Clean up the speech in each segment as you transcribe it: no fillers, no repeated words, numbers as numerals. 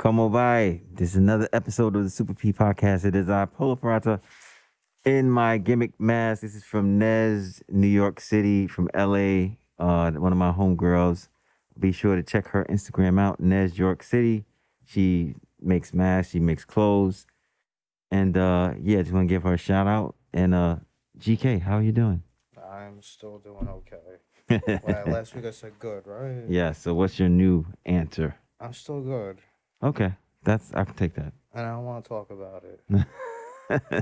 Como by. This is another episode of the Super P podcast. It is I, Polo Parata, in my gimmick mask. This is from Nez, New York City, from LA, one of my homegirls. Be sure to check her Instagram out, Nez York City. She makes masks, she makes clothes. And just want to give her a shout out. And GK, how are you doing? I'm still doing okay. Well, last week I said good, right? Yeah, so what's your new answer? I'm still good. Okay, I can take that. And I don't want to talk about it.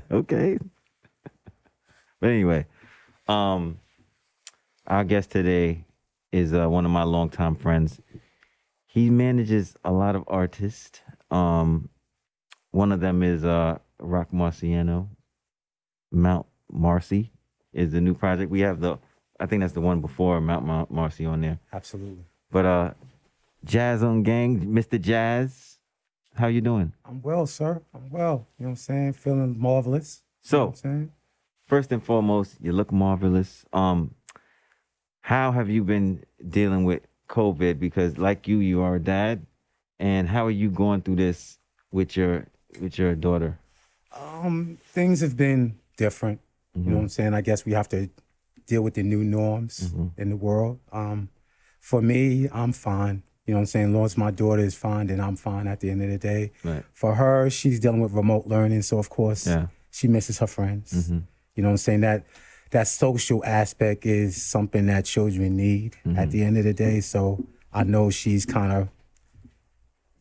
Okay. But anyway, our guest today is one of my longtime friends. He manages a lot of artists. One of them is Roc Marcianos. Mount Marcy is the new project. We have I think that's the one before Mount Marcy on there. Absolutely. But Jazzungang, Mr. Jazz, how you doing? I'm well, sir. I'm well. You know what I'm saying? Feeling marvelous. So, you know what I'm saying? First and foremost, you look marvelous. How have you been dealing with COVID? Because like you are a dad. And how are you going through this with your daughter? Things have been different. Mm-hmm. You know what I'm saying? I guess we have to deal with the new norms in the world. For me, I'm fine. You know what I'm saying? As long as my daughter is fine, then I'm fine at the end of the day. Right. For her, she's dealing with remote learning. So, of course, she misses her friends. Mm-hmm. You know what I'm saying? That social aspect is something that children need at the end of the day. So I know she's kind of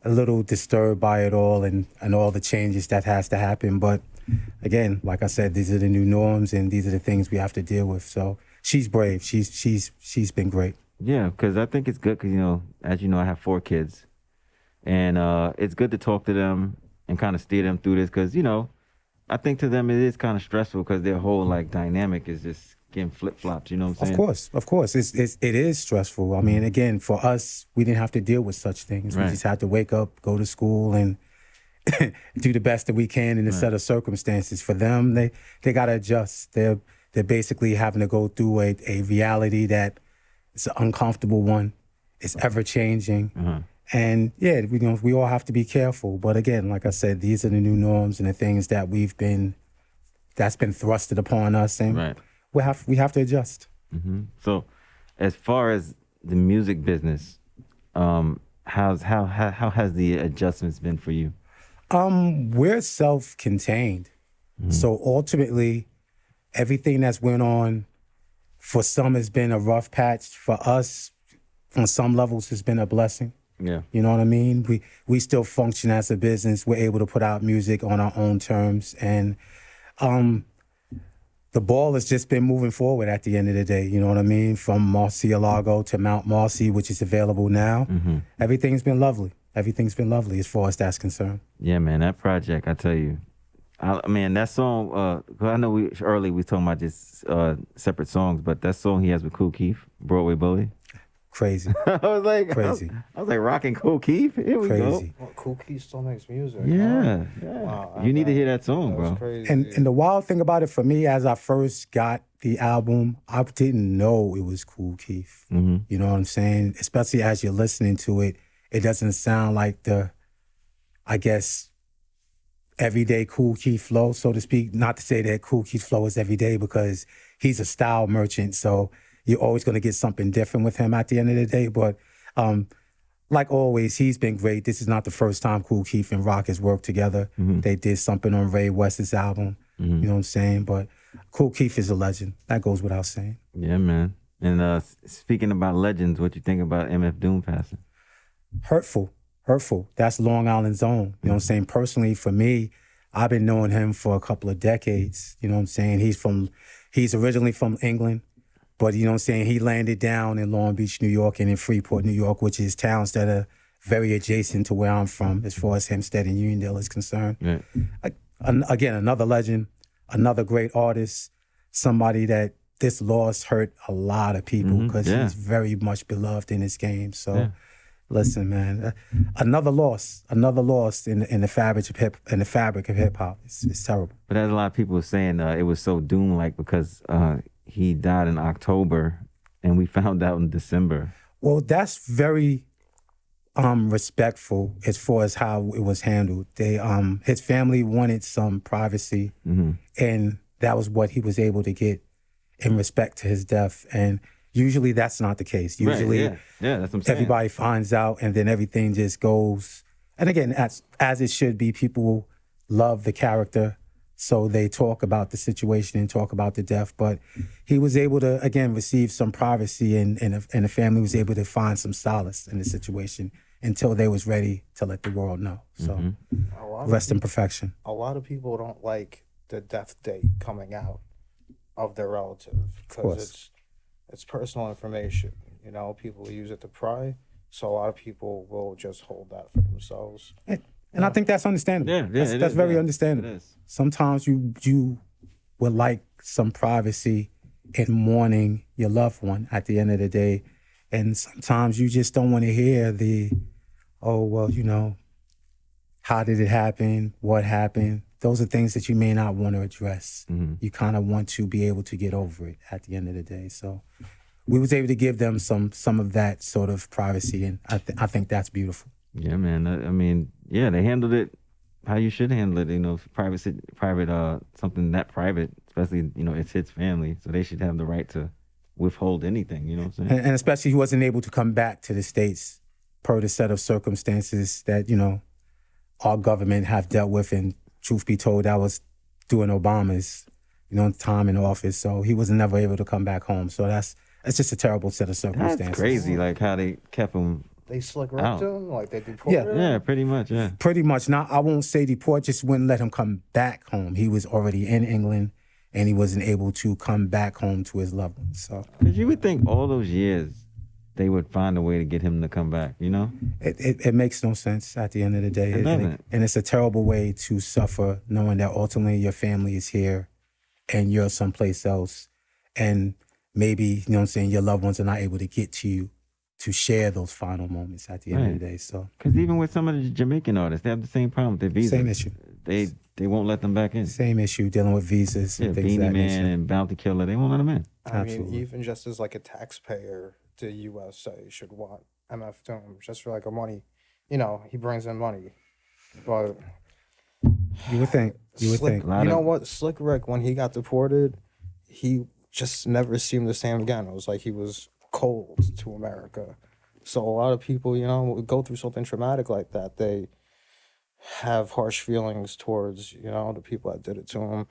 a little disturbed by it all and all the changes that has to happen. But again, like I said, these are the new norms and these are the things we have to deal with. So she's brave. She's been great. Yeah, because I think it's good because, as you know, I have 4 kids. And it's good to talk to them and kind of steer them through this because, I think to them it is kind of stressful because their whole, dynamic is just getting flip-flopped, you know what I'm saying? Of course. It is stressful. I mean, again, for us, we didn't have to deal with such things. Right. We just had to wake up, go to school, and do the best that we can in a set of circumstances. For them, they got to adjust. They're basically having to go through a reality that it's an uncomfortable one. It's ever-changing. And yeah, we all have to be careful. But again, like I said, these are the new norms and the things that that's been thrusted upon us, and we have to adjust. Mm-hmm. So, as far as the music business, how has the adjustments been for you? We're self-contained, so ultimately, everything that's went on for some has been a rough patch. For us, on some levels, has been a blessing. Yeah. You know what I mean? We still function as a business. We're able to put out music on our own terms. And the ball has just been moving forward at the end of the day. You know what I mean? From Marcialago to Mount Marcy, which is available now. Everything's been lovely. Everything's been lovely as far as that's concerned. Yeah, man, that project, I tell you. That song, I know we talking about just separate songs, but that song he has with Kool Keith, Broadway Bully. Crazy. I was like, crazy. I was like, rocking Kool Keith. Here we go. Well, Kool Keith still makes music. Yeah. Wow, You need to hear that song, that bro. was crazy. And the wild thing about it for me, as I first got the album, I didn't know it was Kool Keith. You know what I'm saying? Especially as you're listening to it, it doesn't sound like the, I guess, everyday Kool Keith flow, so to speak. Not to say that Kool Keith flow is every day because he's a style merchant, so you're always going to get something different with him at the end of the day. But like always, he's been great. This is not the first time Kool Keith and Roc has worked together. They did something on Ray West's album. You know what I'm saying? But Kool Keith is a legend. That goes without saying. Yeah, man. And speaking about legends, what you think about MF Doom passing? Hurtful. That's Long Island's own. You know what I'm saying? Personally, for me, I've been knowing him for a couple of decades. You know what I'm saying? He's originally from England. But, you know what I'm saying, he landed down in Long Beach, New York, and in Freeport, New York, which is towns that are very adjacent to where I'm from as far as Hempstead and Uniondale is concerned. Right. Again, another legend, another great artist, somebody that this loss hurt a lot of people because he's very much beloved in this game. So, listen, man, another loss in the fabric of hip hop. It's terrible. But as a lot of people were saying, it was so doom-like because he died in October and we found out in December. Well, that's very respectful as far as how it was handled. They his family wanted some privacy, and that was what he was able to get in respect to his death. And usually that's not the case. Usually yeah, that's what I'm saying. everybody finds out and then everything just goes. And again, as it should be, people love the character, so they talk about the situation and talk about the death. But he was able to, again, receive some privacy, and the family was able to find some solace in the situation until they was ready to let the world know. So rest in perfection. A lot of people don't like the death date coming out of their relative because it's personal information. You know, people use it to pry, so a lot of people will just hold that for themselves. And I think that's understandable. That's very understandable. It is. Sometimes you would like some privacy in mourning your loved one at the end of the day, and sometimes you just don't want to hear the, oh well, you know, how did it happen? What happened? Those are things that you may not want to address. You kind of want to be able to get over it at the end of the day. So we was able to give them some of that sort of privacy, and I think that's beautiful. Yeah, man. I mean, yeah, they handled it how you should handle it. You know, private, something that private, especially, you know, it's his family, so they should have the right to withhold anything. You know what I'm saying? And especially he wasn't able to come back to the States per the set of circumstances that, you know, our government have dealt with. And truth be told, that was during Obama's, you know, time in office. So he was never able to come back home. So it's just a terrible set of circumstances. That's crazy, like how they kept him. They slick ripped him, like they deported him? Yeah, pretty much, yeah. Pretty much. Now, I won't say deport, just wouldn't let him come back home. He was already in England, and he wasn't able to come back home to his loved ones. So, because you would think all those years they would find a way to get him to come back, you know? It makes no sense at the end of the day. And it's a terrible way to suffer, knowing that ultimately your family is here and you're someplace else. And maybe, you know what I'm saying, your loved ones are not able to get to you to share those final moments at the end of the day. So, because even with some of the Jamaican artists, they have the same problem with their visas. Same issue. They won't let them back in. Same issue dealing with visas and things Beanie of that Man nature. and Bounty Killer, they won't let them in. I mean, even just as like a taxpayer, the USA should want MF Doom just for like a money. You know, he brings in money, but You would think. You know what? Slick Rick, when he got deported, he just never seemed the same again. It was like he was cold to America. So a lot of people, you know, go through something traumatic like that. They have harsh feelings towards, you know, the people that did it to him.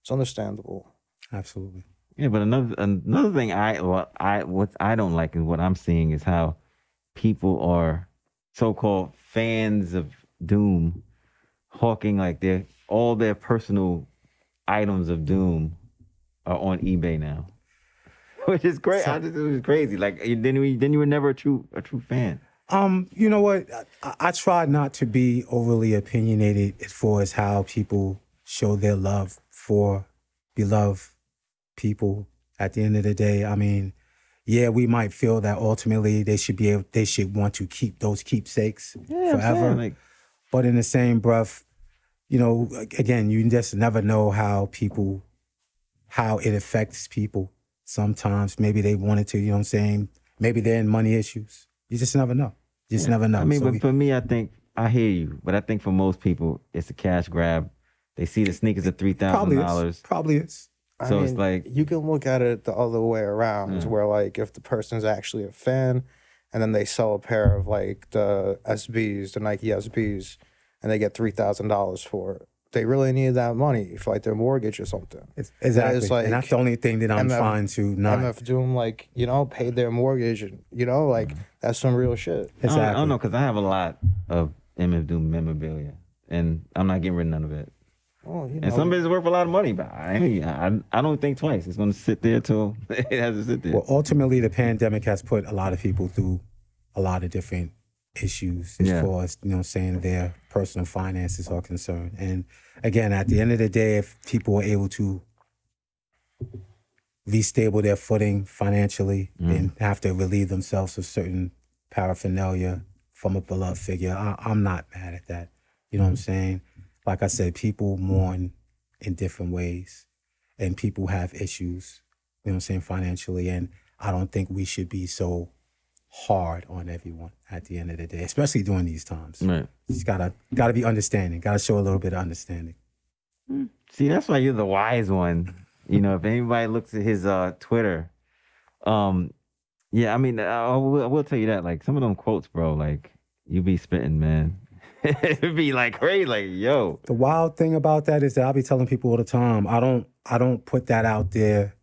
It's understandable. Absolutely. Yeah, but another thing what I don't like is what I'm seeing is how people are so-called fans of Doom, hawking like all their personal items of Doom are on eBay now, which is great. I just, it was crazy. Like then you were never a true fan. You know what? I try not to be overly opinionated as far as how people show their love for beloved people. At the end of the day, I mean, yeah, we might feel that ultimately they should want to keep those keepsakes forever. But in the same breath, you know, again, you just never know how it affects people. Sometimes maybe they wanted to, you know what I'm saying? Maybe they're in money issues. You just never know. You just never know. I mean, but for me, I think, I hear you, but I think for most people, it's a cash grab. They see the sneakers at $3,000. Probably is. So it's like, you can look at it the other way around, where like if the person's actually a fan, and then they sell a pair of like the SBs, the Nike SBs, and they get $3,000 for it. They really need that money for like their mortgage or something. Exactly. Like, and that's the only thing that I'm trying to not. MF Doom, like, you know, paid their mortgage, and you know, like that's some real shit. Exactly. I don't know, because I have a lot of MF Doom memorabilia, and I'm not getting rid of none of it. Oh, you know. And some of it's worth a lot of money, but I don't think twice. It's going to sit there till it has to sit there. Well, ultimately, the pandemic has put a lot of people through a lot of different issues as far as, you know, saying their personal finances are concerned. And again, at the end of the day, if people are able to restable their footing financially and have to relieve themselves of certain paraphernalia from a beloved figure, I'm not mad at that. You know what I'm saying? Like I said, people mourn in different ways, and people have issues, you know what I'm saying, financially. And I don't think we should be so hard on everyone at the end of the day, especially during these times. Right. Just gotta be understanding. Gotta show a little bit of understanding. See, that's why you're the wise one. You know, if anybody looks at his Twitter, yeah, I mean, I will tell you that, like, some of them quotes, bro, like, you be spitting, man. It'd be like crazy, like, yo. The wild thing about that is that I'll be telling people all the time, I don't put that out there,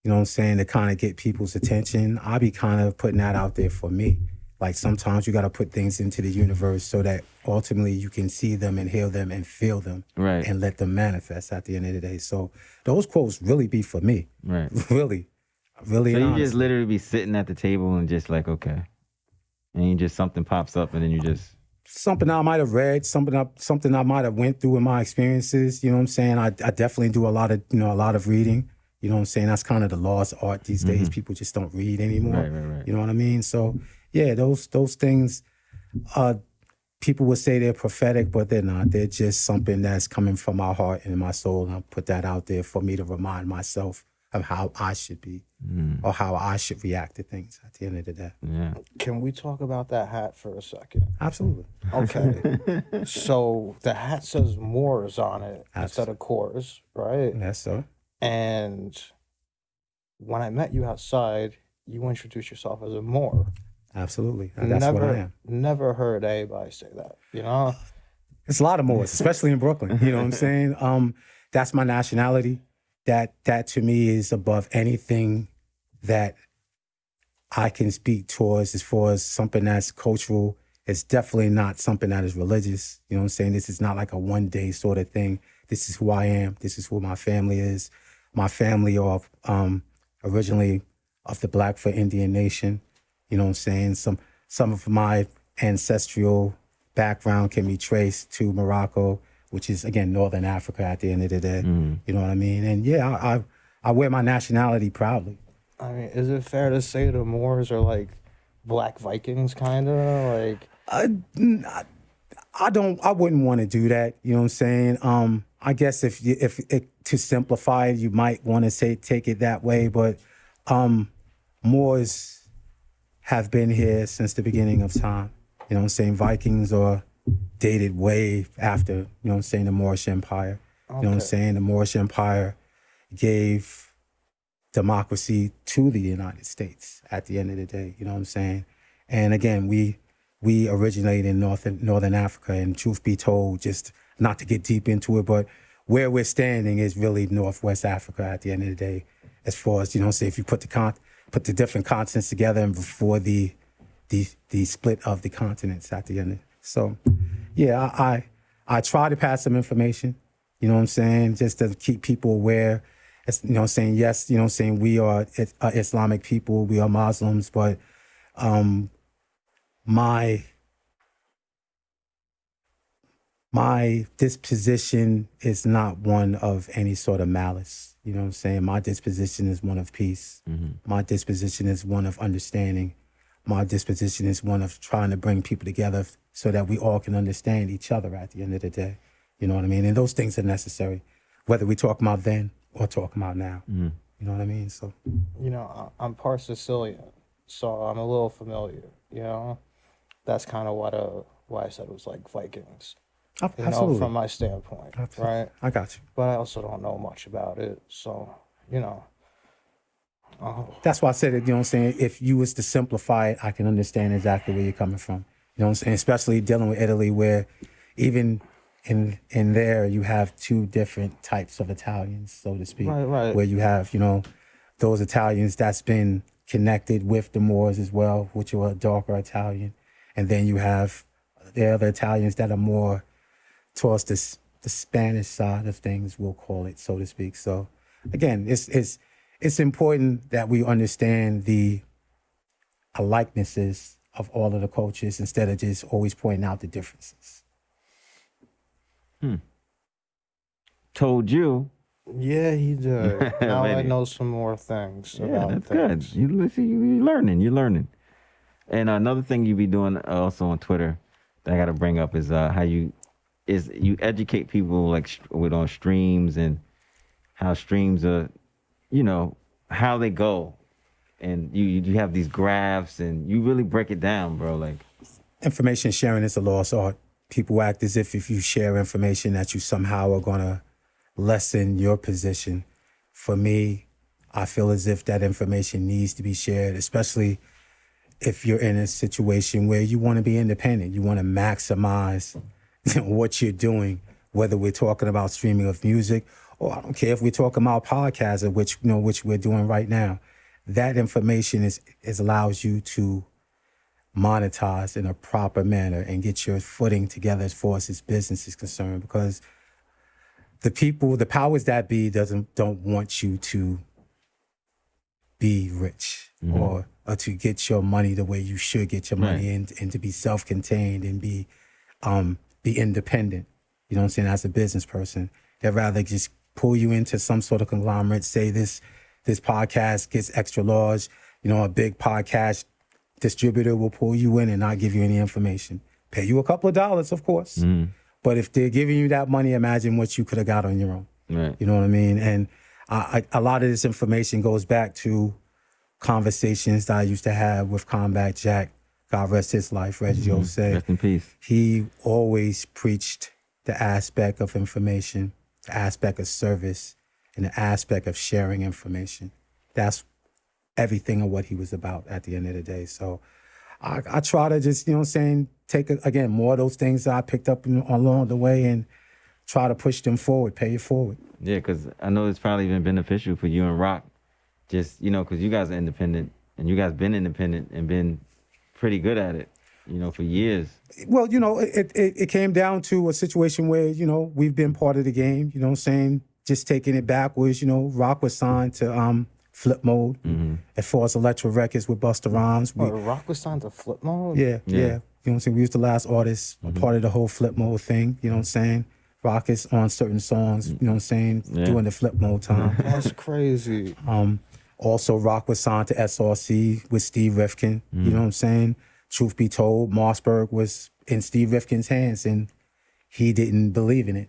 you know what I'm saying, to kind of get people's attention. I'll be kind of putting that out there for me. Like, sometimes you got to put things into the universe so that ultimately you can see them and hear them and feel them, Right. and let them manifest at the end of the day. So those quotes really be for me. Right. Really. So you honestly. just literally be sitting at the table and just like, okay. And you just, something pops up and then you just. Something I might have read, something I might have went through in my experiences. You know what I'm saying? I definitely do a lot of reading. You know what I'm saying? That's kind of the lost art these days. People just don't read anymore. Right. You know what I mean? So yeah, those things, people would say they're prophetic, but they're not. They're just something that's coming from my heart and my soul. And I put that out there for me to remind myself of how I should be or how I should react to things at the end of the day. Yeah. Can we talk about that hat for a second? Absolutely. Okay. So the hat says Moors on it instead of Coors, right? Yes, sir. And when I met you outside, you introduced yourself as a Moor. Absolutely. That's what I am. Never heard anybody say that, you know? It's a lot of Moors, especially in Brooklyn. You know what I'm saying? That's my nationality. That to me is above anything that I can speak towards as far as something that's cultural. It's definitely not something that is religious. You know what I'm saying? This is not like a one day sort of thing. This is who I am. This is who my family is. My family are originally of the Blackfoot Indian Nation. You know what I'm saying? Some of my ancestral background can be traced to Morocco, which is, again, Northern Africa at the end of the day. You know what I mean? And yeah, I wear my nationality proudly. I mean, is it fair to say the Moors are like Black Vikings, kind of? Like, I wouldn't want to do that. You know what I'm saying? I guess if to simplify it, you might want to take it that way. But Moors have been here since the beginning of time. You know what I'm saying? Vikings are dated way after, you know what I'm saying, the Moorish Empire. You know what I'm saying? The Moorish Empire gave democracy to the United States at the end of the day. You know what I'm saying? And again, we originate in Northern Africa, and truth be told, just not to get deep into it, but where we're standing is really Northwest Africa at the end of the day. As far as, you know, say if you put the different continents together and before the split of the continents at the end. So yeah, I try to pass some information, you know what I'm saying, just to keep people aware. It's, you know what I'm saying, yes, you know what I'm saying, we are Islamic people, we are Muslims, but my disposition is not one of any sort of malice. You know what I'm saying? My disposition is one of peace. My disposition is one of understanding. My disposition is one of trying to bring people together so that we all can understand each other at the end of the day. You know what I mean? And those things are necessary, whether we talk about then or talk about now. You know what I mean? So, you know, I'm part Sicilian, so I'm a little familiar, you know? That's kind of why I said it was like Vikings. You know, from my standpoint, right? I got you. But I also don't know much about it, so, you know. That's why I said it, you know what I'm saying? If you was to simplify it, I can understand exactly where you're coming from. You know what I'm saying? Especially dealing with Italy, where even in there you have two different types of Italians, so to speak. Right. Where you have, you know, those Italians that's been connected with the Moors as well, which are a darker Italian. And then you have the other Italians that are more towards the Spanish side of things, we'll call it, so to speak. So again, it's important that we understand the likenesses of all of the cultures instead of just always pointing out the differences. Told you. Yeah, he did. Now I Maybe. know some more things Yeah, about that's things. good. You're learning. And another thing you be doing also on Twitter that I got to bring up is how you educate people like on streams and how streams are, you know, how they go. and you have these graphs and you really break it down, bro. Like, Information sharing is a lost art. People act as if you share information that you somehow are going to lessen your position. For me, I feel as if that information needs to be shared, especially if you're in a situation where you want to be independent. You want to maximize what you're doing, whether we're talking about streaming of music or I don't care if we're talking about podcasts, which we're doing right now. That information is allows you to monetize in a proper manner and get your footing together as far as this business is concerned, because the powers that be don't want you to be rich or to get your money the way you should get your money, and to be self-contained and be independent. You know what I'm saying? As a business person, they'd rather just pull you into some sort of conglomerate, say this podcast gets extra large, a big podcast distributor will pull you in and not give you any information. Pay you a couple of dollars, of course. But if they're giving you that money, imagine what you could have got on your own. right. You know what I mean? And a lot of this information goes back to conversations that I used to have with Combat Jack, God rest his life, Reggie Jose. Rest in peace. He always preached the aspect of information, the aspect of service, and the aspect of sharing information. That's everything of what he was about at the end of the day. So I try to just, take, again, more of those things that I picked up along the way and try to push them forward, pay it forward. Yeah, because I know it's probably been beneficial for you and Roc, just, because you guys are independent and you guys been independent and been pretty good at it, for years. Well, it came down to a situation where, we've been part of the game, just taking it backwards. Roc was signed to Flip Mode as far as Electro Records with Busta Rhymes. Roc was signed to Flip Mode? Yeah. You know what I'm saying? We was the last artist, a part of the whole Flip Mode thing, you know what I'm saying? Roc is on certain songs, doing the Flip Mode time. That's crazy. Also, Roc was signed to SRC with Steve Rifkin, you know what I'm saying? Truth be told, Mossberg was in Steve Rifkin's hands and he didn't believe in it,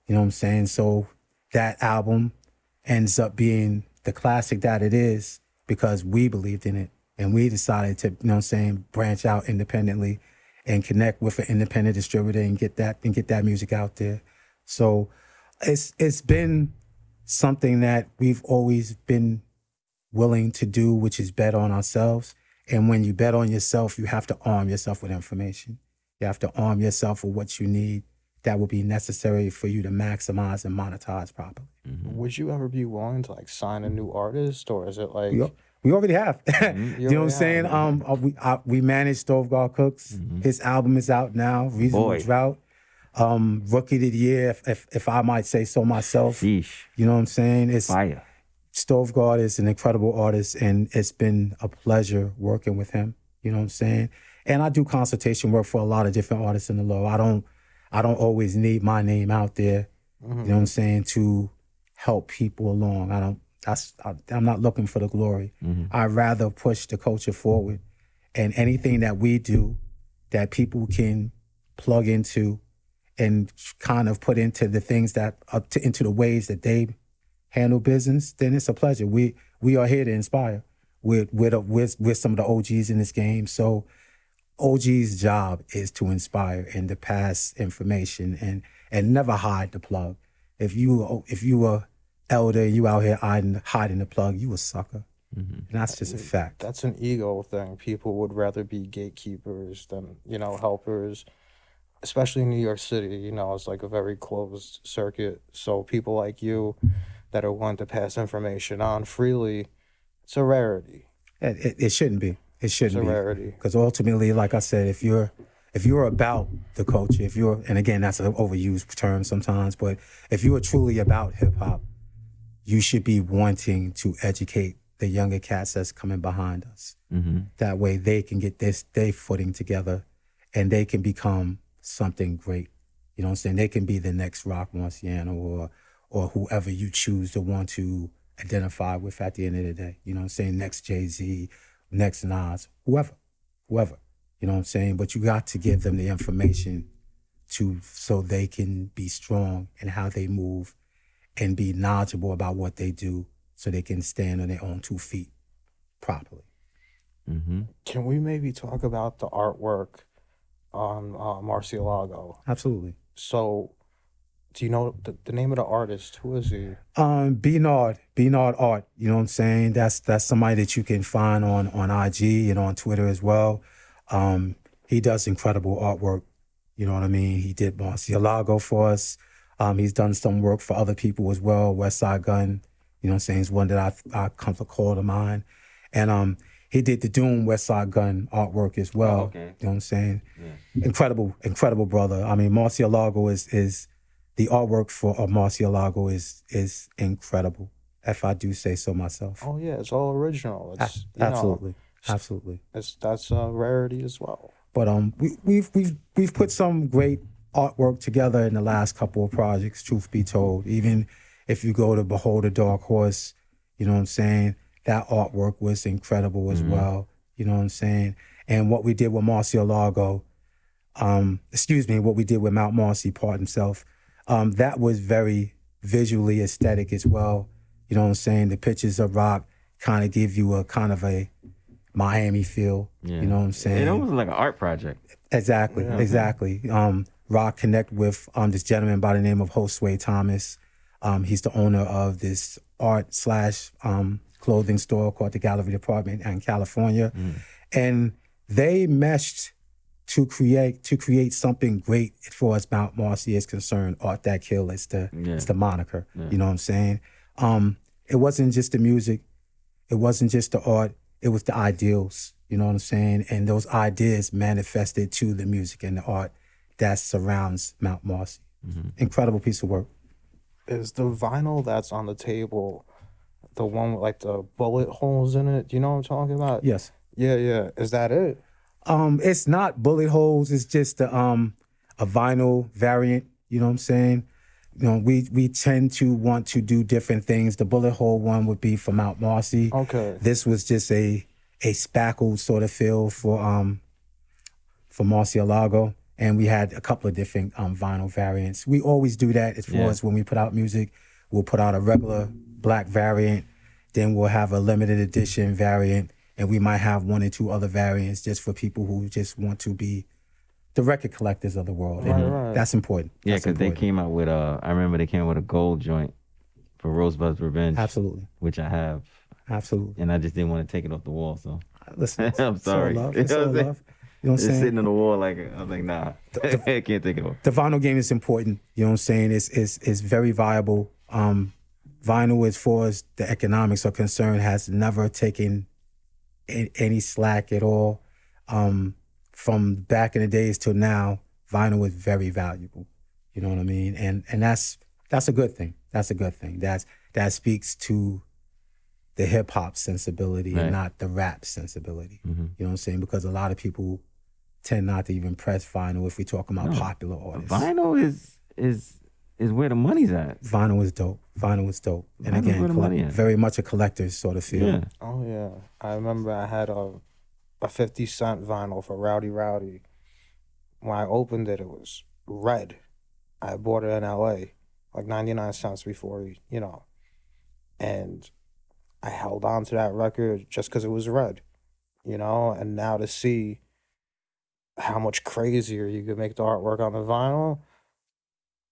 you know what I'm saying? So that album ends up being the classic that it is because we believed in it and we decided to, branch out independently and connect with an independent distributor and get that music out there. So it's been something that we've always been willing to do, which is bet on ourselves. And when you bet on yourself, you have to arm yourself with information. You have to arm yourself with what you need that will be necessary for you to maximize and monetize properly. Would you ever be willing to sign a new artist, or is it like we already have? You know what I'm saying? We manage Stove God Cooks. His album is out now. Reasonable Drought. Rookie of the Year, if I might say so myself. Sheesh. You know what I'm saying? It's Fire. Stove God is an incredible artist, and it's been a pleasure working with him. You know what I'm saying? And I do consultation work for a lot of different artists in the law. I don't always need my name out there. You know what I'm saying, to help people along. I'm not looking for the glory. I'd rather push the culture forward, and anything that we do that people can plug into and kind of put into the things that into the ways that they handle business, then it's a pleasure. We are here to inspire. We're some of the OGs in this game. So OG's job is to inspire and to pass information and never hide the plug. If you are elder and you out here hiding the plug, you a sucker. And that's just a fact. That's an ego thing. People would rather be gatekeepers than, helpers. Especially in New York City, it's like a very closed circuit. So people like you that are willing to pass information on freely, it's a rarity. It shouldn't be. It shouldn't be. It's a rarity. Because ultimately, like I said, if you're about the culture, and again, that's an overused term sometimes, but if you are truly about hip hop, you should be wanting to educate the younger cats that's coming behind us. That way they can get their footing together and they can become something great. You know what I'm saying? They can be the next Roc Marciano or whoever you choose to want to identify with at the end of the day. You know what I'm saying? Next Jay-Z, next Nas, whoever. You know what I'm saying? But you got to give them the information so they can be strong in how they move and be knowledgeable about what they do so they can stand on their own 2 feet. properly. Can we maybe talk about the artwork on Marcialago? Absolutely. So, do you know the name of the artist? Who is he? Bernard Art, you know what I'm saying? That's somebody that you can find on IG and on Twitter as well. He does incredible artwork, you know what I mean? He did Marcialago for us. He's done some work for other people as well. West Side Gun, you know what I'm saying, is one that I come to call to mind. And he did the Doom West Side Gun artwork as well. Oh, okay. You know what I'm saying? Yeah. Incredible brother. I mean, Marcialago is the artwork for Marcialago is incredible, if I do say so myself. Oh yeah, it's all original. It's Absolutely. That's a rarity as well. But we've put some great artwork together in the last couple of projects, truth be told. Even if you go to Behold a Dark Horse, you know what I'm saying, that artwork was incredible as well. You know what I'm saying? And what we did with Marcialago, what we did with Mount Marcy, pardon himself, that was very visually aesthetic as well. You know what I'm saying? The pictures of Roc kind of give you a kind of a Miami feel. Yeah. You know what I'm saying? It almost like an art project. Exactly. Roc connect with this gentleman by the name of Josue Thomas. He's the owner of this art / clothing store called the Gallery Department in California. And they meshed to create something great as far as Mount Marcy is concerned. Art That Kill is the moniker. Yeah. You know what I'm saying? It wasn't just the music. It wasn't just the art. It was the ideals. You know what I'm saying? And those ideas manifested to the music and the art that surrounds Mount Marcy. Incredible piece of work. Is the vinyl that's on the table the one with like the bullet holes in it? Do you know what I'm talking about? Yes. Yeah. Is that it? It's not bullet holes. It's just a vinyl variant. You know what I'm saying? You know, we tend to want to do different things. The bullet hole one would be for Mount Marcy. Okay. This was just a spackled sort of feel for Marcialago. And we had a couple of different vinyl variants. We always do that as far as when we put out music. We'll put out a regular black variant, then we'll have a limited edition variant, and we might have one or two other variants just for people who just want to be the record collectors of the world. Right. That's important. Yeah, because they came out with I remember they came out with a gold joint for Rosebud's Revenge. Absolutely. Which I have. Absolutely. And I just didn't want to take it off the wall, so. Listen, I'm sorry. It's all love. You know what I'm saying? It's sitting on the wall like, I was like, nah, I can't take it off. The vinyl game is important. You know what I'm saying? It's very viable. Vinyl, as far as the economics are concerned, has never taken any slack at all. From back in the days till now, vinyl is very valuable. You know what I mean? And that's a good thing. That's a good thing. That speaks to the hip hop sensibility and not the rap sensibility. You know what I'm saying? Because a lot of people tend not to even press vinyl if we're talking about popular artists. Vinyl is where the money's at. Vinyl is dope. And again, very much a collector's sort of feel. Yeah. Oh yeah. I remember I had a 50 Cent vinyl for Rowdy Rowdy. When I opened it, it was red. I bought it in LA, like 99 cents before, and I held on to that record just because it was red, and now to see how much crazier you could make the artwork on the vinyl,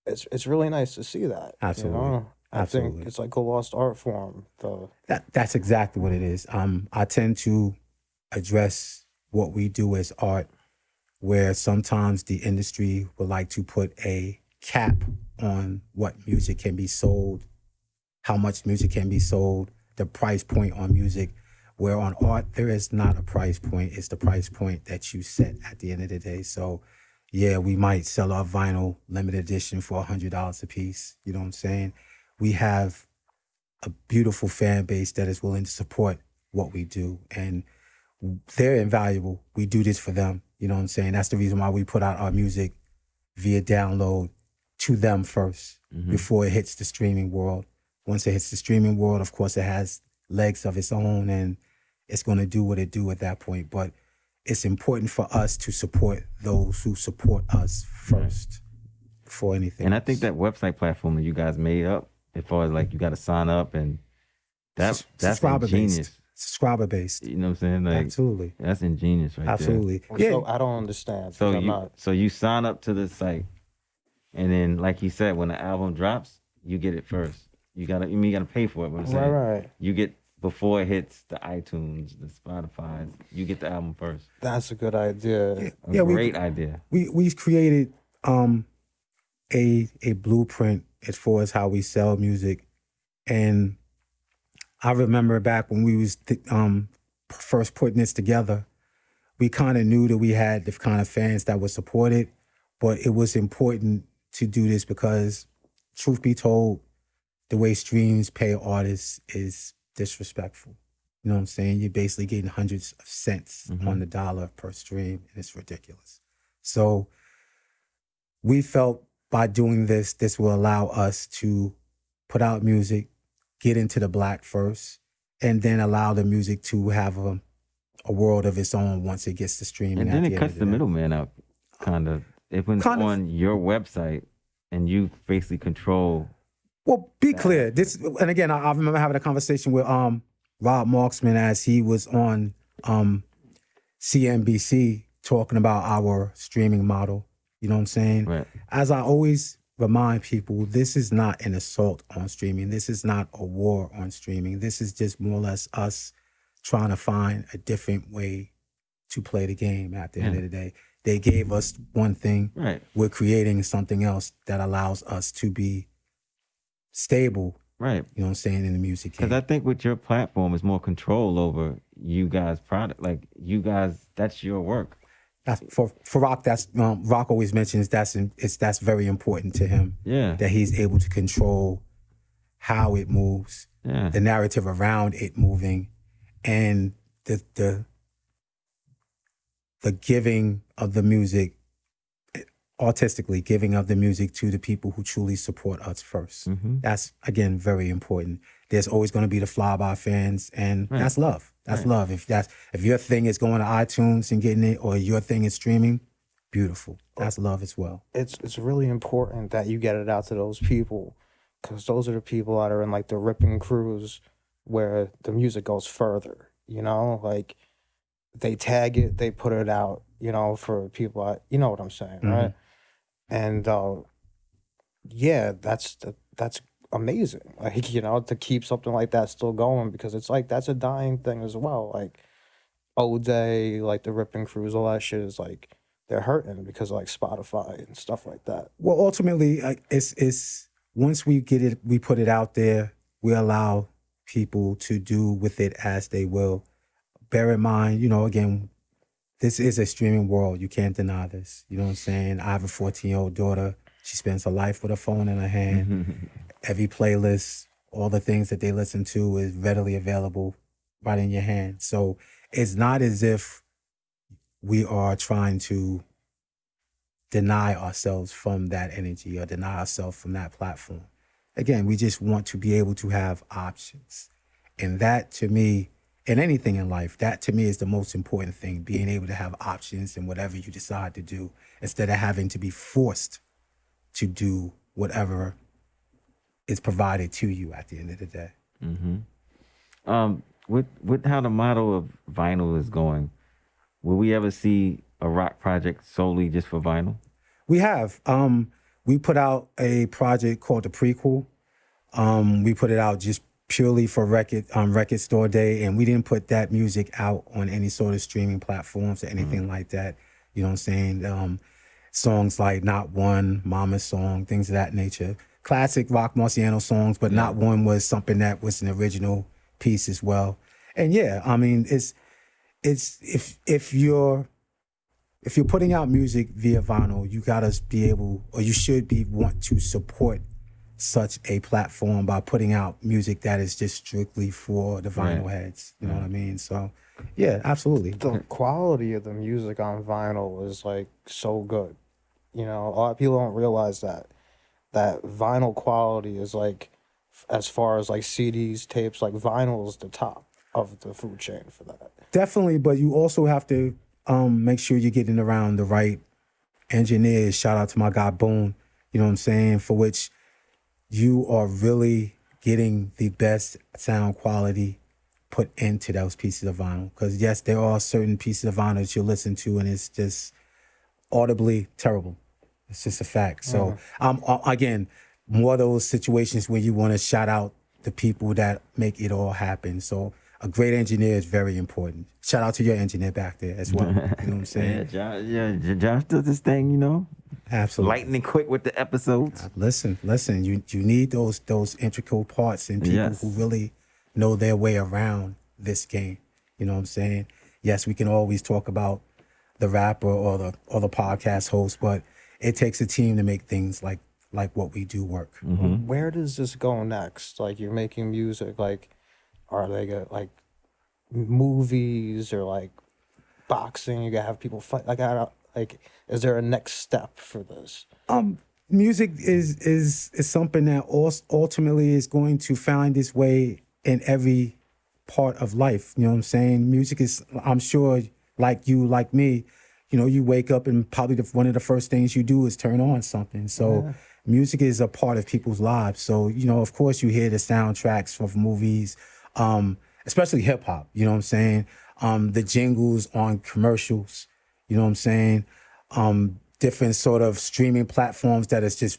it's really nice to see that. Absolutely. I think it's like a lost art form. That's exactly what it is. I tend to address what we do as art, where sometimes the industry would like to put a cap on what music can be sold, how much music can be sold, the price point on music, where on art, there is not a price point. It's the price point that you set at the end of the day. So, yeah, we might sell our vinyl limited edition for $100 a piece. You know what I'm saying? We have a beautiful fan base that is willing to support what we do, and they're invaluable. We do this for them. You know what I'm saying? That's the reason why we put out our music via download to them first before it hits the streaming world. Once it hits the streaming world, of course, it has legs of its own, and it's going to do what it do at that point. But it's important for us to support those who support us first before anything And else. I think that website platform that you guys made up, as far as like you got to sign up, and that's subscriber ingenious. based. subscriber based. You know what I'm saying? Like, Absolutely. that's ingenious right Absolutely. there. Yeah. So I don't understand. So I'm not. you sign up to the site, and then like he said, when the album drops, you get it first. You gotta pay for it. But I'm saying, Right. you get before it hits the iTunes, the Spotify's, you get the album first. That's a good idea. Great idea. We've created a blueprint as far as how we sell music, and I remember back when we was first putting this together, we kind of knew that we had the kind of fans that would support it, but it was important to do this because, truth be told, the way streams pay artists is disrespectful. You know what I'm saying? You're basically getting hundreds of cents on the dollar per stream, and it's ridiculous. So we felt by doing this will allow us to put out music, get into the black first, and then allow the music to have a world of its own once it gets to streaming. And then it cuts the middleman out, kind of. If it's on your website and you basically control. Well, be clear. This, and again, I remember having a conversation with Roc Marcianos as he was on CNBC talking about our streaming model. You know what I'm saying? Right. As I always remind people, this is not an assault on streaming. This is not a war on streaming. This is just more or less us trying to find a different way to play the game at the end of the day. They gave us one thing. Right. We're creating something else that allows us to be stable. Right. You know what I'm saying, in the music game. Because I think with your platform is more control over you guys' product. Like, you guys, that's your work. For Roc, that's Roc always mentions that's very important to him. Yeah. That he's able to control how it moves, the narrative around it moving, and the giving of the music, artistically giving of the music to the people who truly support us first. That's, again, very important. There's always going to be the fly-by fans, and that's love. That's love. If your thing is going to iTunes and getting it, or your thing is streaming, beautiful. That's love as well. It's really important that you get it out to those people, because those are the people that are in like the ripping crews where the music goes further. You know, like they tag it, they put it out. You know, for people, you know what I'm saying, right? And that's amazing. Like, you know, to keep something like that still going, because it's like that's a dying thing as well. Like O'Day, like the ripping crews, all that shit is like they're hurting because of like Spotify and stuff like that. Well, ultimately, it's once we get it, we put it out there, we allow people to do with it as they will. Bear in mind, you know, again, this is a streaming world. You can't deny this. You know what I'm saying? I have a 14-year-old daughter. She spends her life with a phone in her hand. Every playlist, all the things that they listen to is readily available right in your hand. So it's not as if we are trying to deny ourselves from that energy or deny ourselves from that platform. Again, we just want to be able to have options. And that, to me, in anything in life, that to me is the most important thing, being able to have options in whatever you decide to do, instead of having to be forced to do whatever is provided to you at the end of the day. With how the model of vinyl is going, will we ever see a rock project solely just for vinyl? We have. We put out a project called The Prequel. We put it out just purely for Record Store Day, and we didn't put that music out on any sort of streaming platforms or anything like that. You know what I'm saying? Songs like Not One, Mama's Song, things of that nature. Classic Roc Marcianos songs, but Not One was something that was an original piece as well. And yeah, I mean, it's if you're putting out music via vinyl, you gotta be able, or you should want to support such a platform by putting out music that is just strictly for the vinyl heads. You know what I mean? So, yeah, absolutely. The quality of the music on vinyl is like so good. You know, a lot of people don't realize that vinyl quality is like, as far as like CDs, tapes, like vinyl is the top of the food chain for that. Definitely, but you also have to make sure you're getting around the right engineers. Shout out to my guy Boone, you know what I'm saying, for which you are really getting the best sound quality put into those pieces of vinyl. Because yes, there are certain pieces of vinyl that you listen to and it's just audibly terrible. It's just a fact. So again, more of those situations where you want to shout out the people that make it all happen. So a great engineer is very important. Shout out to your engineer back there as well. You know what I'm saying? Josh does this thing, you know, Absolutely. lightning quick with the episodes. Listen. You need those intricate parts and people who really know their way around this game. You know what I'm saying? Yes, we can always talk about the rapper or the podcast host, but it takes a team to make things like what we do work. Where does this go next? Like, you're making music, like, are they got like movies or like boxing? You gotta have people fight. Like, is there a next step for this? Music is something that ultimately is going to find its way in every part of life. You know what I'm saying? Music is, I'm sure, like you, like me, you know, you wake up and probably one of the first things you do is turn on something. So music is a part of people's lives. So, you know, of course you hear the soundtracks of movies, especially hip hop, you know what I'm saying? The jingles on commercials, you know what I'm saying? Different sort of streaming platforms that is just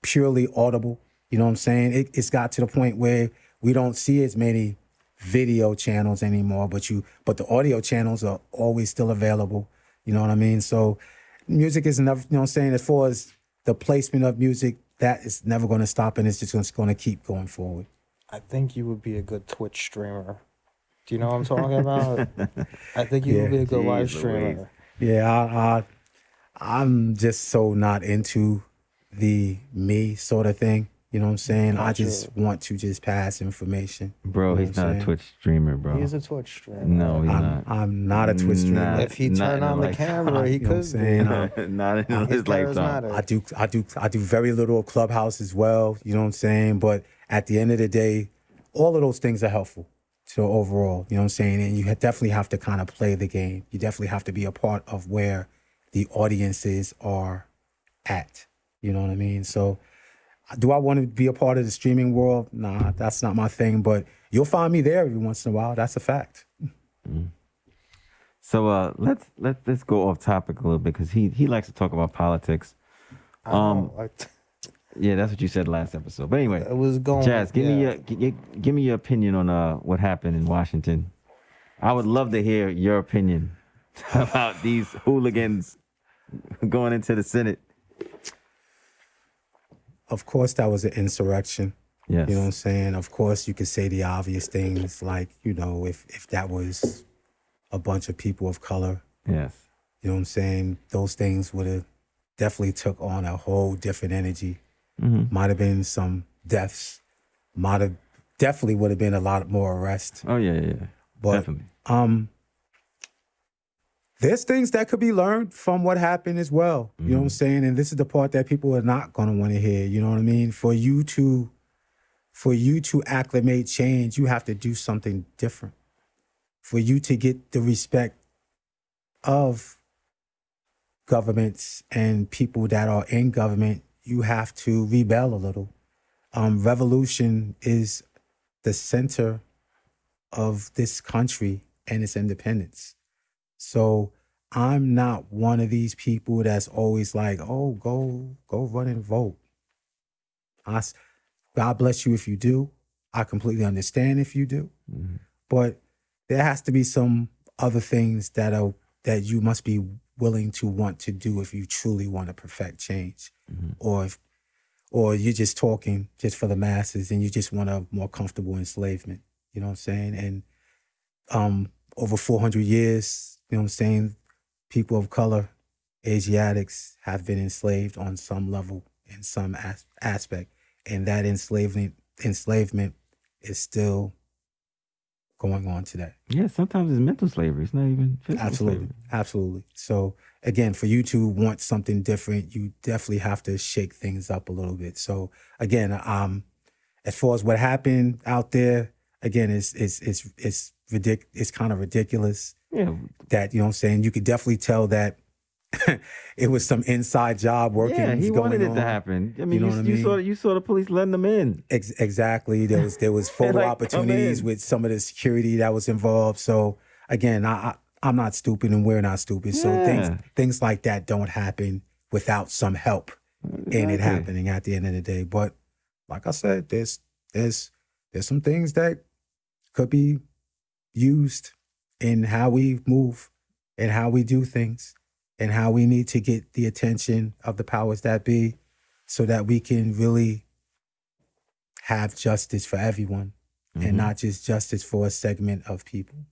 purely audible, you know what I'm saying? It's got to the point where we don't see as many video channels anymore, but the audio channels are always still available. You know what I mean? So music is never, you know what I'm saying? As far as the placement of music, that is never going to stop and it's just going to keep going forward. I think you would be a good Twitch streamer. Do you know what I'm talking about? I think you would be a good live streamer. Yeah, I'm just so not into the me sort of thing. You know what I'm saying? I just want to just pass information. Bro, he's not a Twitch streamer, bro. He's a Twitch streamer. No, he's not. I'm not a Twitch streamer. If he turned on the camera, he could be. Not in his lifetime. I do very little Clubhouse as well. You know what I'm saying? But at the end of the day, all of those things are helpful to overall. You know what I'm saying? And you definitely have to kind of play the game. You definitely have to be a part of where the audiences are at. You know what I mean? So, do I want to be a part of the streaming world? Nah, that's not my thing. But you'll find me there every once in a while. That's a fact. So let's go off topic a little bit because he likes to talk about politics. Yeah, that's what you said last episode. But anyway, it was going. Jazz, give me your opinion on what happened in Washington. I would love to hear your opinion about these hooligans going into the Senate. Of course, that was an insurrection. Yes. You know what I'm saying? Of course, you could say the obvious things like, you know, if that was a bunch of people of color. Yes. You know what I'm saying? Those things would have definitely took on a whole different energy. Might have been some deaths. Definitely would have been a lot more arrests. Oh, yeah. But, definitely. There's things that could be learned from what happened as well. You know what I'm saying? And this is the part that people are not going to want to hear. You know what I mean? For you to acclimate change, you have to do something different. For you to get the respect of governments and people that are in government, you have to rebel a little. Revolution is the center of this country and its independence. So I'm not one of these people that's always like, oh, go run and vote. God bless you if you do. I completely understand if you do. But there has to be some other things that you must be willing to want to do if you truly want to perfect change. Or you're just talking just for the masses and you just want a more comfortable enslavement. You know what I'm saying? And over 400 years, you know what I'm saying, people of color, Asiatics have been enslaved on some level, in some aspect. And that enslavement is still going on today. Yeah, sometimes it's mental slavery. It's not even physical slavery. Absolutely. So again, for you to want something different, you definitely have to shake things up a little bit. So again, as far as what happened out there, again, it's kind of ridiculous. Yeah. That, you know what I'm saying, you could definitely tell that it was some inside job working. Yeah, he wanted going it to on. happen. I mean, know what I mean? you saw the police letting them in. Exactly. There was photo Like, come opportunities in. with some of the security that was involved. So again, I'm not stupid and we're not stupid. So Yeah. things like that don't happen without some help in it Exactly. happening at the end of the day. But like I said, there's some things that could be used in how we move and how we do things and how we need to get the attention of the powers that be so that we can really have justice for everyone and not just justice for a segment of people.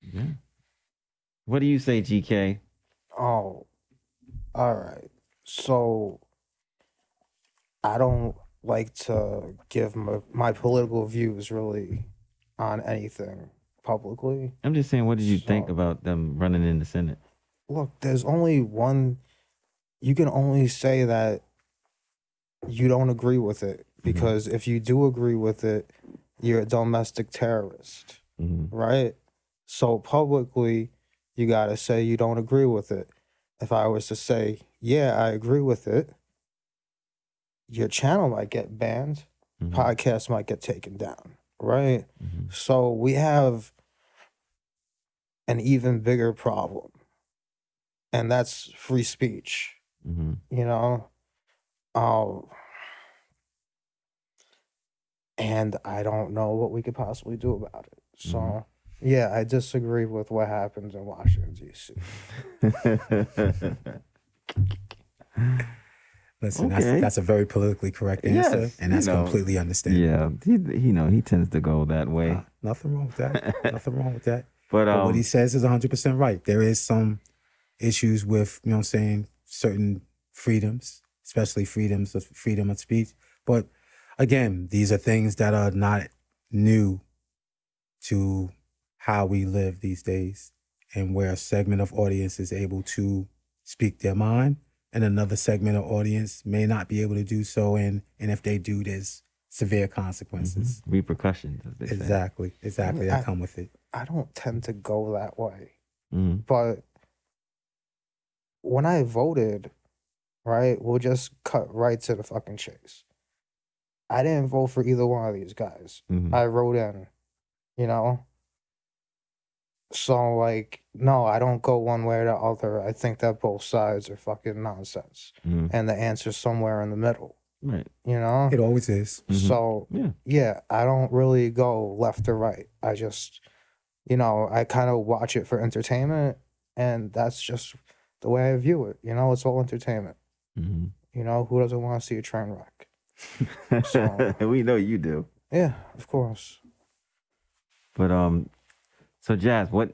Yeah. What do you say, GK? Oh, all right. So I don't like to give my political views really on anything publicly. I'm just saying, what did you think So- about them running in the Senate? Look, there's only one. You can only say that you don't agree with it because if you do agree with it, you're a domestic terrorist, right? So publicly, you got to say you don't agree with it. If I was to say, yeah, I agree with it, your channel might get banned, podcast might get taken down, right? So we have an even bigger problem, and that's free speech. You know, and I don't know what we could possibly do about it. So, yeah, I disagree with what happens in Washington, D.C. Listen, Okay. that's a very politically correct answer, Yes, and that's you know, completely understandable. Yeah, he tends to go that way. Nothing wrong with that. Nothing wrong with that. But But what he says is 100% right. There is some issues with, you know what I'm saying, certain freedoms, especially freedom of speech. But again, these are things that are not new to how we live these days, and where a segment of audience is able to speak their mind and another segment of audience may not be able to do so, and if they do, there's severe consequences. repercussions, as they say. Exactly that come with it. I don't tend to go that way. Mhm. But when I voted, right, we'll just cut right to the fucking chase. I didn't vote for either one of these guys. I wrote in, you know? So, like, no, I don't go one way or the other. I think that both sides are fucking nonsense. And the answer's somewhere in the middle, Right. you know? It always is. So, yeah, I don't really go left or right. I just, you know, I kind of watch it for entertainment, and that's just the way I view it. You know, it's all entertainment. You know, who doesn't want to see a train wreck? So, We know you do. yeah, of course. But so Jazz, what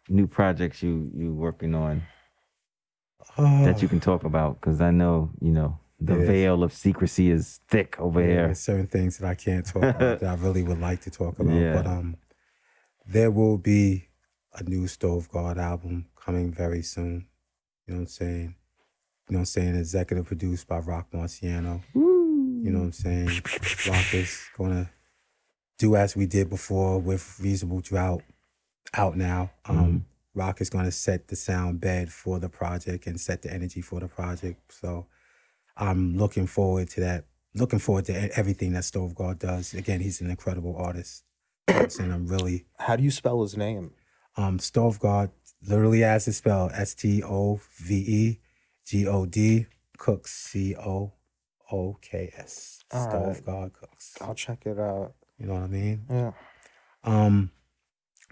new projects you working on that you can talk about? Because I know, you know, the veil of secrecy is thick over here. There's certain things that I can't talk about that I really would like to talk about. Yeah. But there will be a new Stove Guard album coming very soon. You know what I'm saying? You know what I'm saying? Executive produced by Roc Marcianos. You know what I'm saying? Roc is gonna do as we did before with Reasonable Drought out now. Roc is gonna set the sound bed for the project and set the energy for the project. So I'm looking forward to that. Looking forward to everything that Stove Guard does. Again, he's an incredible artist. You know what I'm saying? I'm really How do you spell his name? Stove Guard, literally as it's spelled, STOVEGOD, Cooks, COOKS. Stove Guard Cooks. I'll check it out. You know what I mean? Yeah.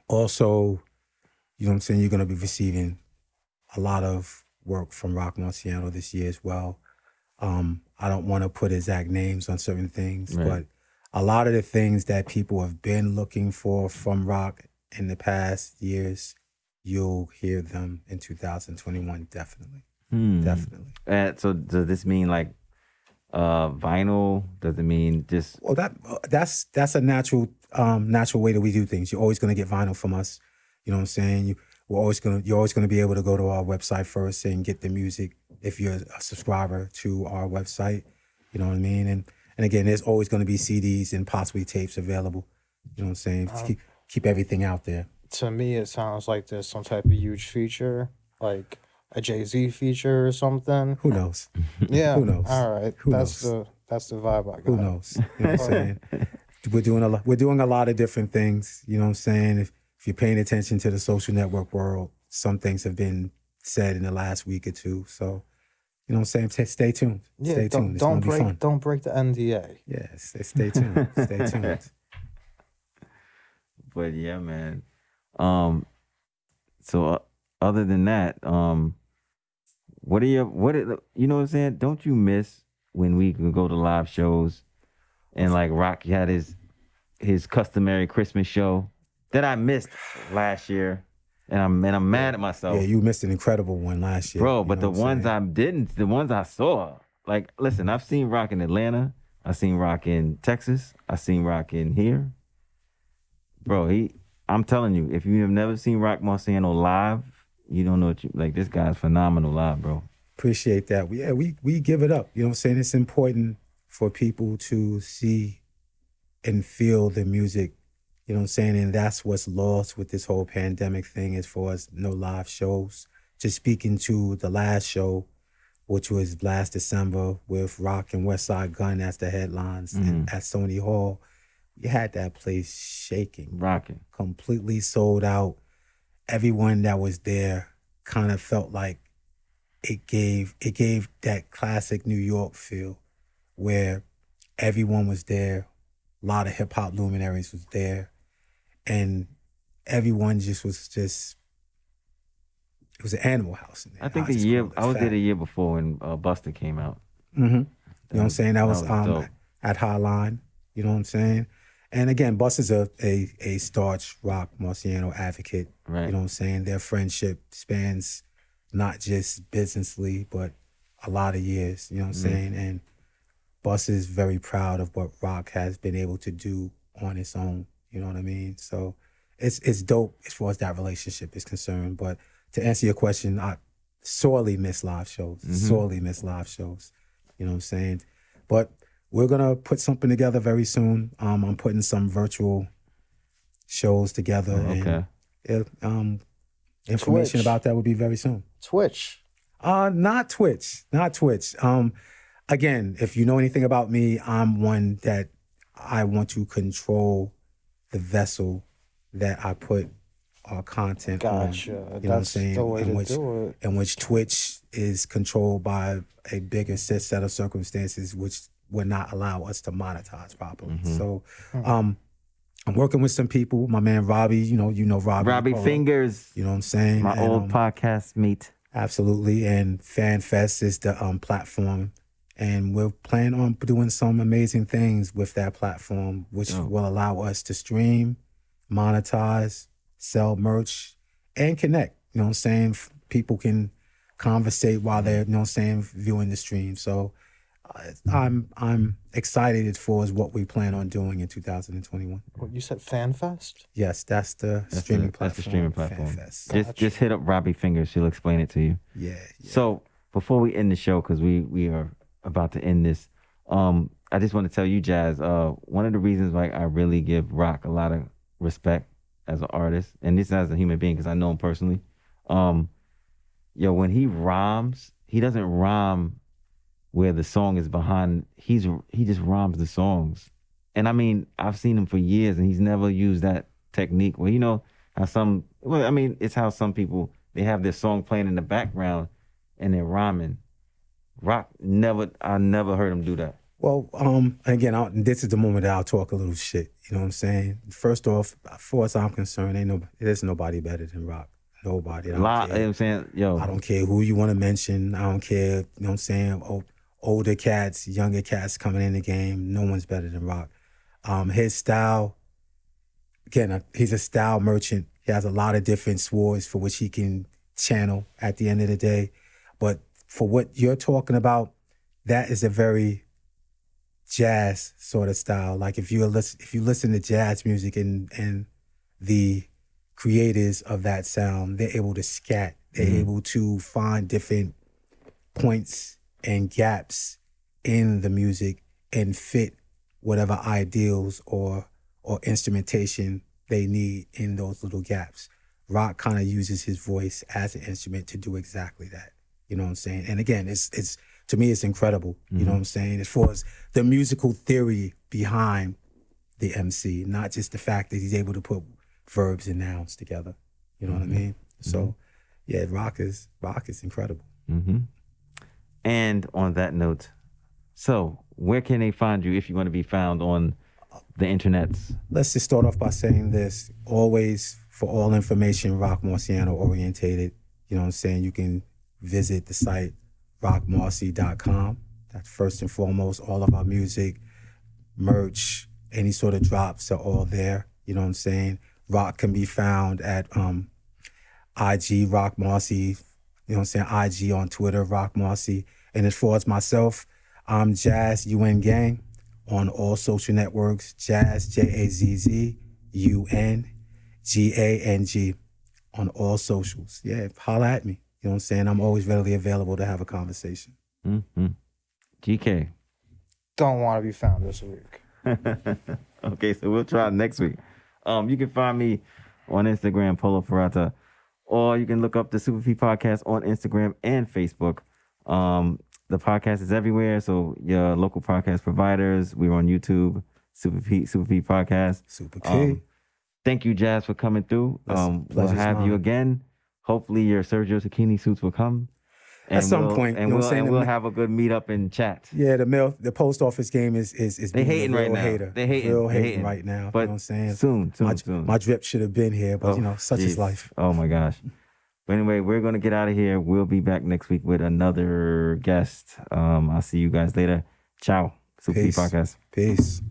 Also, you know what I'm saying, you're gonna be receiving a lot of work from Roc Marcianos this year as well. I don't want to put exact names on certain things, but a lot of the things that people have been looking for from Roc in the past years, you'll hear them in 2021, definitely. Definitely. So does this mean like vinyl? Does it mean just? Well, that's a natural way that we do things. You're always going to get vinyl from us. You know what I'm saying? You're always going to be able to go to our website first and get the music if you're a subscriber to our website. You know what I mean? And again, there's always going to be CDs and possibly tapes available. You know what I'm saying? To keep everything out there. To me, it sounds like there's some type of huge feature like a Jay-Z feature or something. Who knows? Yeah. Who knows? All right. Who that's knows? the vibe I got. Who knows? You know what I'm saying? We're doing a lot of different things. You know what I'm saying? If you're paying attention to the social network world, some things have been said in the last week or two. So, you know what I'm saying? Stay tuned. Yeah, Stay tuned. It's gonna be fun. Don't break the NDA. Yeah, stay tuned. Stay tuned. But yeah, man. So other than that, what you know what I'm saying? Don't you miss when we could go to live shows and like Roc had his customary Christmas show that I missed last year, and I'm mad at myself. Yeah, you missed an incredible one last year, bro. But the ones the ones I saw, like, listen, I've seen Roc in Atlanta, I've seen Roc in Texas, I've seen Roc in here, bro. I'm telling you, if you have never seen Roc Marciano live, you don't know what you like. This guy's phenomenal live, bro. Appreciate that. We give it up. You know what I'm saying? It's important for people to see and feel the music. You know what I'm saying? And that's what's lost with this whole pandemic thing as far as no live shows. Just speaking to the last show, which was last December with Roc and Westside Gunn as the headlines at Sony Hall. You had that place shaking. Rocking. Completely sold out. Everyone that was there kind of felt like it gave that classic New York feel where everyone was there. A lot of hip hop luminaries was there. And everyone it was an animal house in there. I think I was there the year before when Buster came out. Mm-hmm. You know what I'm saying? That was dope. at Highline. You know what I'm saying? And again, Buster's a staunch Roc Marciano advocate. Right. You know what I'm saying? Their friendship spans not just businessly, but a lot of years. You know what I'm saying? And Buster is very proud of what Roc has been able to do on its own. You know what I mean? So it's dope as far as that relationship is concerned. But to answer your question, I sorely miss live shows. Sorely miss live shows. You know what I'm saying? But we're gonna put something together very soon. I'm putting some virtual shows together. And information Twitch. about that will be very soon. Twitch. Not Twitch. Again, if you know anything about me, I'm one that I want to control the vessel that I put our content on. Gotcha. You know what I'm That's saying? the way to do it. In which Twitch is controlled by a bigger set of circumstances which would not allow us to monetize properly. So I'm working with some people. My man Robbie, you know Robbie. Robbie Fingers. You know what I'm saying? My old podcast mate. Absolutely. And FanFest is the platform. And we're planning on doing some amazing things with that platform, which will allow us to stream, monetize, sell merch, and connect. You know what I'm saying? People can conversate while they're, you know what I'm saying, viewing the stream. So I'm excited as far as what we plan on doing in 2021. What, you said FanFest? Yes, that's the streaming platform. That's the streaming platform. FanFest. Just hit up Robbie Fingers. She'll explain it to you. Yeah. So before we end the show, because we are about to end this, I just want to tell you, Jazz, one of the reasons why I really give Roc a lot of respect as an artist, and this as a human being, because I know him personally. When he rhymes, he doesn't rhyme where the song is behind. He just rhymes the songs. And I mean, I've seen him for years and he's never used that technique. Well, you know how it's how some people, they have their song playing in the background and they're rhyming. Roc I never heard him do that. Well, again, this is the moment that I'll talk a little shit. You know what I'm saying? First off, as far as I'm concerned, there's nobody better than Roc. Nobody. You know what I'm saying? I don't care who you want to mention. I don't care, you know what I'm saying? Older cats, younger cats coming in the game. No one's better than Roc. His style, again, he's a style merchant. He has a lot of different swords for which he can channel at the end of the day. But for what you're talking about, that is a very jazz sort of style. Like if you listen to jazz music and the creators of that sound, they're able to scat. They're able to find different points and gaps in the music and fit whatever ideals or instrumentation they need in those little gaps. Roc kind of uses his voice as an instrument to do exactly that. You know what I'm saying? And again, it's to me, it's incredible. You know what I'm saying? As far as the musical theory behind the MC, not just the fact that he's able to put verbs and nouns together. You know what I mean? So, yeah, Roc is incredible. And on that note, so where can they find you if you want to be found on the internets? Let's just start off by saying this. Always, for all information, Roc Marciano orientated. You know what I'm saying? You can visit the site rocmarcy.com. That's first and foremost. All of our music, merch, any sort of drops are all there. You know what I'm saying? Roc can be found at IG Roc Marcy. You know what I'm saying? IG on Twitter, Roc Marcy. And as far as myself, I'm Jazzungang on all social networks. Jazz, Jazzungang on all socials. Yeah, holla at me. You know what I'm saying? I'm always readily available to have a conversation. GK. Don't want to be found this week. Okay, so we'll try next week. You can find me on Instagram, Polo Parata, or you can look up the Super P Podcast on Instagram and Facebook. The podcast is everywhere, so your local podcast providers. We're on YouTube, Super P Podcast. Super P. Thank you, Jazz, for coming through. We'll have you again. Hopefully your Sergio Tacchini suits will come. At some point, and we'll have a good meetup and chat. Yeah, the post office game is they hating right now. Hater. They hating right now. But you know what I'm saying? Soon. My drip should have been here, but such is life. Oh my gosh. But anyway, we're gonna get out of here. We'll be back next week with another guest. I'll see you guys later. Ciao. Super P Podcast. Peace.